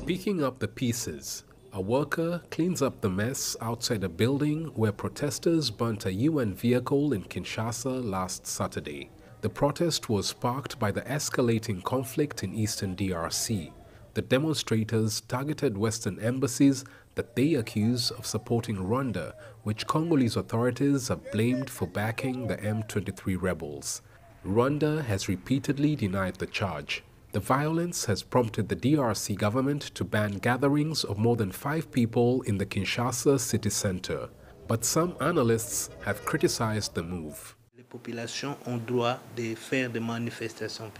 Picking up the pieces, a worker cleans up the mess outside a building where protesters burnt a UN vehicle in Kinshasa last Saturday. The protest was sparked by the escalating conflict in eastern DRC. The demonstrators targeted Western embassies that they accuse of supporting Rwanda, which Congolese authorities have blamed for backing the M23 rebels. Rwanda has repeatedly denied the charge. The violence has prompted the DRC government to ban gatherings of more than 5 people in the Kinshasa city center. But some analysts have criticized the move.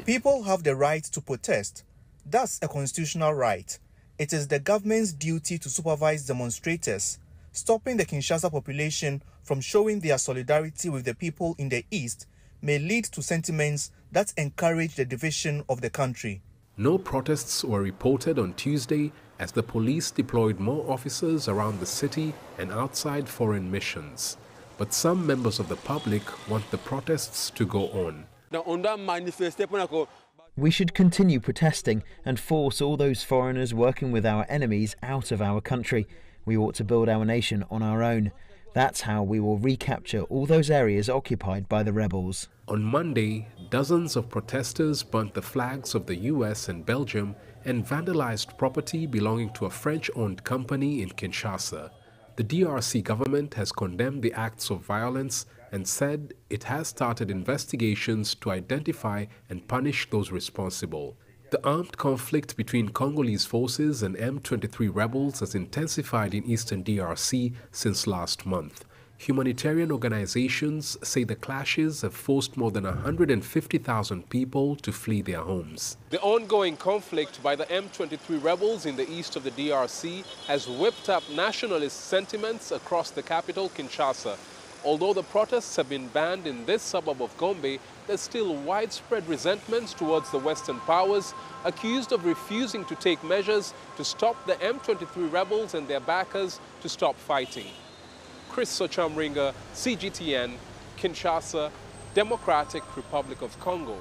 People have the right to protest. That's a constitutional right. It is the government's duty to supervise demonstrators. Stopping the Kinshasa population from showing their solidarity with the people in the east may lead to sentiments that encourage the division of the country. No protests were reported on Tuesday as the police deployed more officers around the city and outside foreign missions. But some members of the public want the protests to go on. We should continue protesting and force all those foreigners working with our enemies out of our country. We ought to build our nation on our own. That's how we will recapture all those areas occupied by the rebels. On Monday, dozens of protesters burnt the flags of the US and Belgium and vandalized property belonging to a French-owned company in Kinshasa. The DRC government has condemned the acts of violence and said it has started investigations to identify and punish those responsible. The armed conflict between Congolese forces and M23 rebels has intensified in eastern DRC since last month. Humanitarian organizations say the clashes have forced more than 150,000 people to flee their homes. The ongoing conflict by the M23 rebels in the east of the DRC has whipped up nationalist sentiments across the capital, Kinshasa. Although the protests have been banned in this suburb of Gombe, there's still widespread resentment towards the Western powers, accused of refusing to take measures to stop the M23 rebels and their backers to stop fighting. Chris Sochamringa, CGTN, Kinshasa, Democratic Republic of Congo.